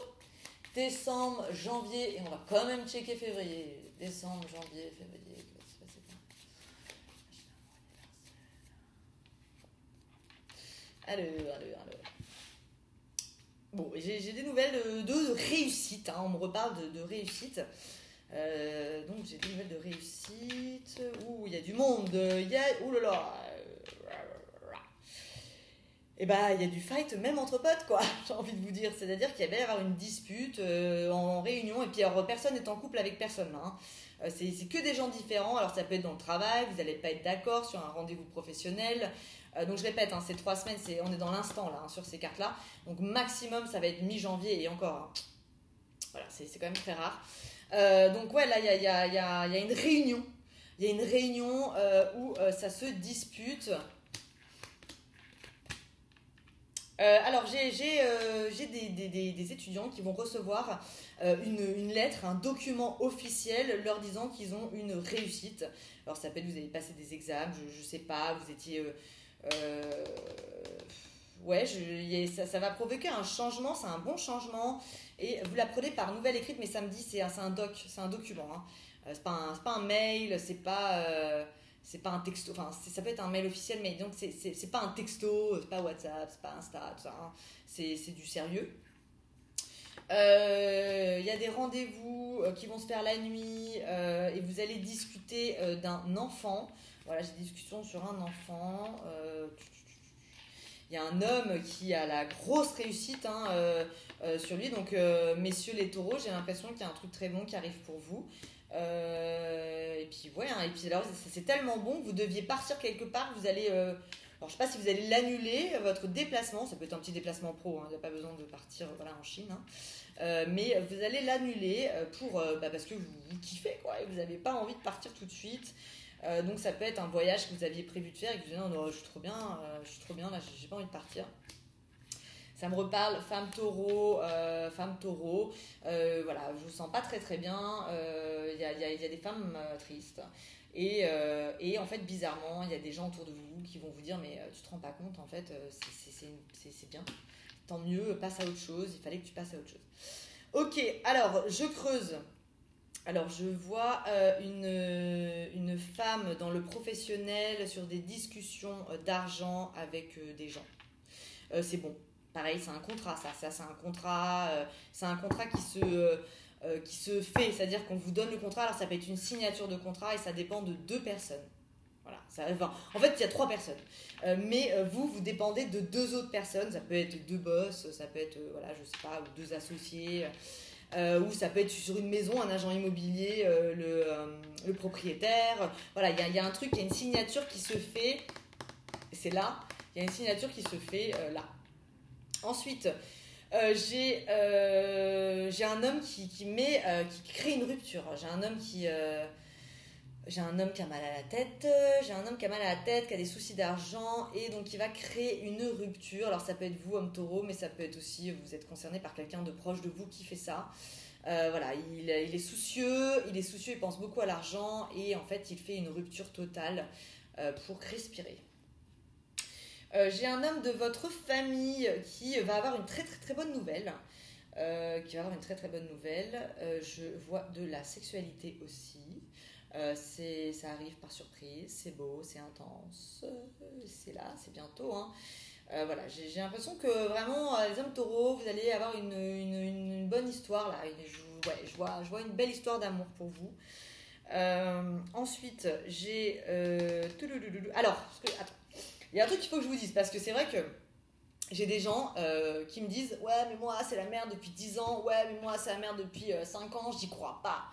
Décembre, janvier, et on va quand même checker février. Décembre, janvier, février, qu'est-ce qui va se passer alors. Bon, j'ai des nouvelles de réussite, hein, on me reparle de réussite. Donc j'ai des nouvelles de réussite. Ouh, il y a du monde, ouh là là. Et bah il y a du fight même entre potes quoi, j'ai envie de vous dire, c'est-à-dire qu'il va y avoir une dispute en réunion et puis alors personne n'est en couple avec personne là, hein. C'est que des gens différents, alors ça peut être dans le travail, vous n'allez pas être d'accord sur un rendez-vous professionnel, donc je répète, hein, ces 3 semaines, on est dans l'instant là, hein, sur ces cartes là, donc maximum ça va être mi-janvier et encore, hein. Voilà, c'est quand même très rare. Donc ouais là il y a une réunion, où ça se dispute. Alors j'ai des étudiants qui vont recevoir une lettre, un document officiel leur disant qu'ils ont une réussite. Alors ça peut être vous avez passé des examens, je sais pas, vous étiez... ouais, ça va provoquer un changement, c'est un bon changement. Et vous la prenez par nouvelle écrite, mais ça me dit c'est un document. Hein. C'est pas un mail, c'est pas un texto, enfin ça peut être un mail officiel, mais donc c'est pas un texto, c'est pas WhatsApp, c'est pas Insta, tout ça, hein. C'est du sérieux. Il y a des rendez-vous qui vont se faire la nuit et vous allez discuter d'un enfant. Voilà, j'ai des discussions sur un enfant. Il y a un homme qui a la grosse réussite hein, sur lui. Donc, messieurs les taureaux, j'ai l'impression qu'il y a un truc très bon qui arrive pour vous. Et puis, ouais, hein, et puis alors, c'est tellement bon que vous deviez partir quelque part. Vous allez. Alors, je sais pas si vous allez l'annuler, votre déplacement. Ça peut être un petit déplacement pro, hein, il n'y a pas besoin de partir voilà, en Chine. Hein. Mais vous allez l'annuler parce que vous kiffez, quoi, et vous n'avez pas envie de partir tout de suite. Donc ça peut être un voyage que vous aviez prévu de faire et que vous dites non, je suis trop bien là, j'ai pas envie de partir. Ça me reparle femme taureau, voilà, je vous sens pas très très bien. Il y a des femmes tristes et en fait bizarrement il y a des gens autour de vous qui vont vous dire mais tu te rends pas compte en fait c'est bien, tant mieux, passe à autre chose, il fallait que tu passes à autre chose. Ok, alors je creuse. Alors, je vois une femme dans le professionnel sur des discussions d'argent avec des gens. C'est bon. Pareil, c'est un contrat, ça c'est un contrat qui se fait, c'est-à-dire qu'on vous donne le contrat. Alors, ça peut être une signature de contrat et ça dépend de deux personnes. Voilà, enfin, en fait, il y a trois personnes. Mais vous dépendez de deux autres personnes. Ça peut être deux boss, ça peut être, voilà, je sais pas, deux associés. Ou ça peut être sur une maison, un agent immobilier, le propriétaire. Voilà, il y a un truc, il y a une signature qui se fait. C'est là, il y a une signature qui se fait là. Ensuite, j'ai un homme qui crée une rupture. J'ai un homme qui a mal à la tête, qui a des soucis d'argent et donc qui va créer une rupture. Alors ça peut être vous, homme taureau, mais ça peut être aussi, vous êtes concerné par quelqu'un de proche de vous qui fait ça. Voilà, il est soucieux, il pense beaucoup à l'argent et en fait il fait une rupture totale pour respirer. J'ai un homme de votre famille qui va avoir une très très très bonne nouvelle. Je vois de la sexualité aussi. Ça arrive par surprise, c'est beau, c'est intense, c'est là, c'est bientôt. Hein. Voilà, j'ai l'impression que vraiment, les hommes taureaux, vous allez avoir une bonne histoire là. Je vois une belle histoire d'amour pour vous. Ensuite, j'ai. Alors, attends, il y a un truc qu'il faut que je vous dise parce que c'est vrai que j'ai des gens qui me disent ouais, mais moi, c'est la merde depuis 10 ans, ouais, mais moi, c'est la merde depuis 5 ans, j'y crois pas.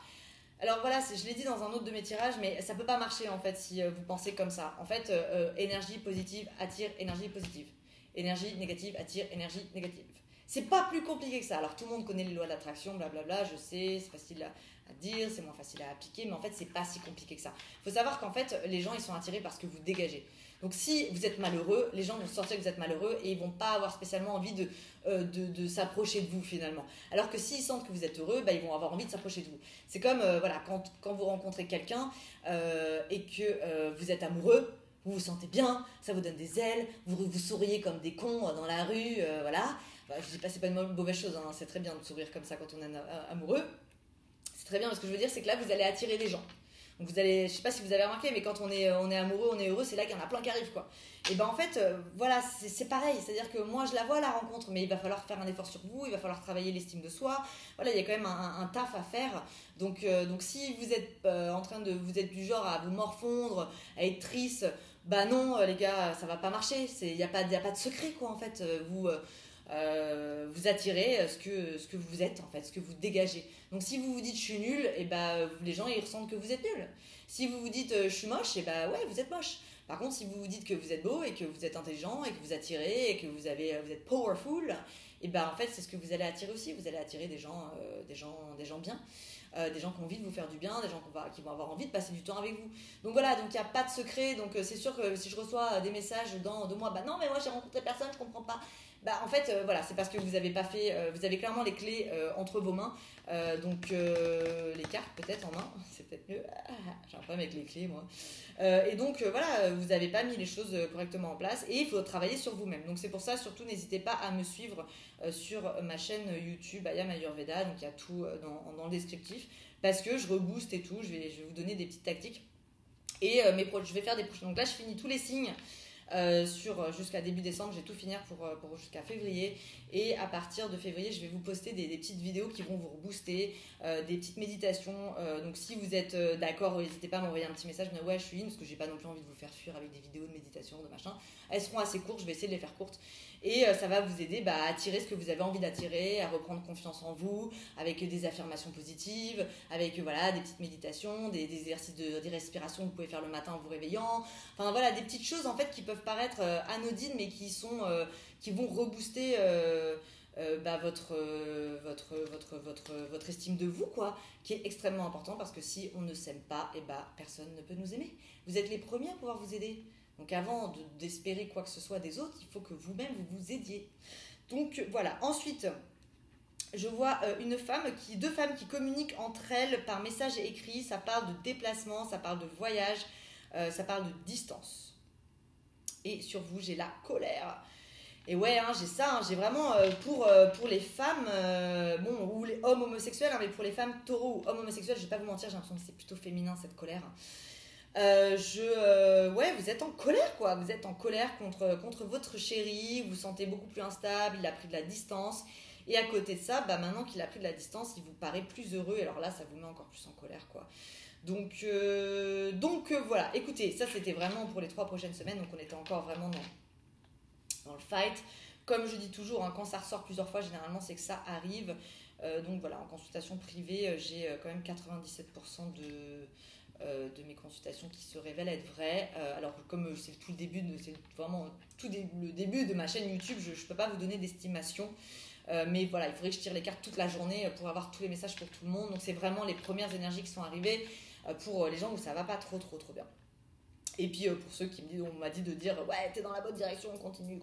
Alors voilà, je l'ai dit dans un autre de mes tirages, mais ça peut pas marcher en fait si vous pensez comme ça. En fait, énergie positive attire énergie positive. Énergie négative attire énergie négative. C'est pas plus compliqué que ça. Alors tout le monde connaît les lois d'attraction, blablabla, je sais, c'est facile à dire, c'est moins facile à appliquer, mais en fait c'est pas si compliqué que ça. Il faut savoir qu'en fait les gens ils sont attirés par ce que vous dégagez. Donc si vous êtes malheureux, les gens vont sentir que vous êtes malheureux et ils vont pas avoir spécialement envie de s'approcher de vous finalement. Alors que s'ils sentent que vous êtes heureux, bah, ils vont avoir envie de s'approcher de vous. C'est comme voilà, quand vous rencontrez quelqu'un et que vous êtes amoureux, vous vous sentez bien, ça vous donne des ailes, vous souriez comme des cons dans la rue, voilà. Bah, je dis pas, c'est pas une mauvaise chose, hein, c'est très bien de sourire comme ça quand on est amoureux. C'est très bien, mais ce que je veux dire, c'est que là, vous allez attirer des gens. Donc vous allez, je sais pas si vous avez remarqué, mais quand on est amoureux, on est heureux, c'est là qu'il y en a plein qui arrivent, quoi. Et ben en fait, voilà, c'est pareil. C'est-à-dire que moi, je la vois à la rencontre, mais il va falloir faire un effort sur vous, il va falloir travailler l'estime de soi. Voilà, il y a quand même un taf à faire. Donc si vous êtes vous êtes du genre à vous morfondre, à être triste, bah non, les gars, ça va pas marcher. Il y a pas de secret, quoi, en fait. Vous attirez ce que vous êtes en fait, ce que vous dégagez. Donc si vous vous dites je suis nul, et ben les gens ils ressentent que vous êtes nul. Si vous vous dites je suis moche, et ben ouais vous êtes moche. Par contre si vous vous dites que vous êtes beau et que vous êtes intelligent et que vous attirez et que vous êtes powerful, et ben en fait c'est ce que vous allez attirer aussi. Vous allez attirer des gens bien. Des gens qui ont envie de vous faire du bien, des gens qui vont avoir envie de passer du temps avec vous. Donc voilà, donc il n'y a pas de secret. Donc c'est sûr que si je reçois des messages dans 2 mois, bah non mais moi j'ai rencontré personne, je comprends pas. Bah en fait voilà, c'est parce que vous avez pas fait, vous avez clairement les clés entre vos mains. Donc les cartes peut-être en main, c'est peut-être mieux. J'ai un problème avec les clés moi. Et donc voilà, vous n'avez pas mis les choses correctement en place et il faut travailler sur vous-même. Donc c'est pour ça, surtout n'hésitez pas à me suivre sur ma chaîne YouTube Ayam Ayurveda. Donc il y a tout dans le descriptif parce que je rebooste et tout. Je vais vous donner des petites tactiques et je vais faire des prochains. Donc là je finis tous les signes. Jusqu'à début décembre, j'ai tout finir pour jusqu'à février et à partir de février je vais vous poster des petites vidéos qui vont vous rebooster, des petites méditations, donc si vous êtes d'accord, n'hésitez pas à m'envoyer un petit message, mais ouais je suis in parce que j'ai pas non plus envie de vous faire fuir avec des vidéos de méditation, de machin. Elles seront assez courtes, je vais essayer de les faire courtes et ça va vous aider à attirer ce que vous avez envie d'attirer, à reprendre confiance en vous avec des affirmations positives, avec voilà des petites méditations, des exercices de respiration que vous pouvez faire le matin en vous réveillant, enfin voilà des petites choses en fait qui peuvent paraître anodines mais qui vont rebooster votre estime de vous quoi, qui est extrêmement important parce que si on ne s'aime pas, personne ne peut nous aimer. Vous êtes les premiers à pouvoir vous aider. Donc avant d'espérer quoi que ce soit des autres, il faut que vous-même vous vous aidiez. Donc voilà. Ensuite, je vois deux femmes qui communiquent entre elles par message écrit. Ça parle de déplacement, ça parle de voyage, ça parle de distance. Et sur vous, j'ai la colère. Et ouais, hein, j'ai ça, hein, j'ai vraiment pour les femmes, bon, ou les hommes homosexuels, hein, mais pour les femmes taureaux ou hommes homosexuels, je vais pas vous mentir, j'ai l'impression que c'est plutôt féminin cette colère. Ouais, vous êtes en colère quoi, vous êtes en colère contre votre chéri, vous vous sentez beaucoup plus instable, il a pris de la distance. Et à côté de ça, bah maintenant qu'il a pris de la distance, il vous paraît plus heureux, et alors là, ça vous met encore plus en colère quoi. Voilà, écoutez, ça c'était vraiment pour les 3 prochaines semaines, donc on était encore vraiment dans le fight. Comme je dis toujours, hein, quand ça ressort plusieurs fois, généralement c'est que ça arrive. Donc voilà, en consultation privée, j'ai quand même 97% de mes consultations qui se révèlent être vraies. Alors que comme c'est tout le début, c'est vraiment le début de ma chaîne YouTube, je ne peux pas vous donner d'estimation. Mais voilà, il faudrait que je tire les cartes toute la journée pour avoir tous les messages pour tout le monde. Donc c'est vraiment les premières énergies qui sont arrivées pour les gens où ça va pas trop bien. Et puis pour ceux qui me disent, on m'a dit de dire ouais, t'es dans la bonne direction, continue.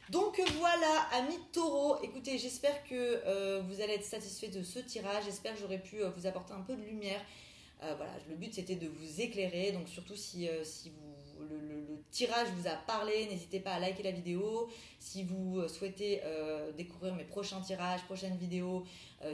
Donc voilà, amis taureaux, écoutez, j'espère que vous allez être satisfaits de ce tirage. J'espère que j'aurai pu vous apporter un peu de lumière. Voilà, le but c'était de vous éclairer. Donc surtout si le tirage vous a parlé, n'hésitez pas à liker la vidéo. Si vous souhaitez découvrir mes prochains tirages, prochaines vidéos,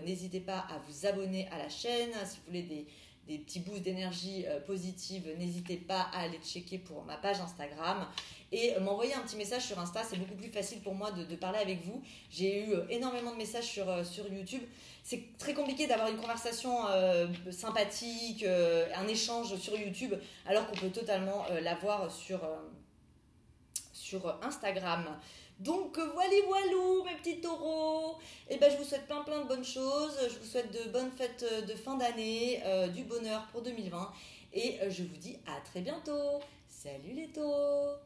n'hésitez pas à vous abonner à la chaîne. Si vous voulez des petits boosts d'énergie positive, n'hésitez pas à aller checker pour ma page Instagram et m'envoyer un petit message sur Insta. C'est beaucoup plus facile pour moi de parler avec vous. J'ai eu énormément de messages sur YouTube. C'est très compliqué d'avoir une conversation sympathique, un échange sur YouTube, alors qu'on peut totalement l'avoir sur Instagram. Donc voilou mes petits taureaux, et ben je vous souhaite plein de bonnes choses, je vous souhaite de bonnes fêtes de fin d'année, du bonheur pour 2020 et je vous dis à très bientôt. Salut les taureaux.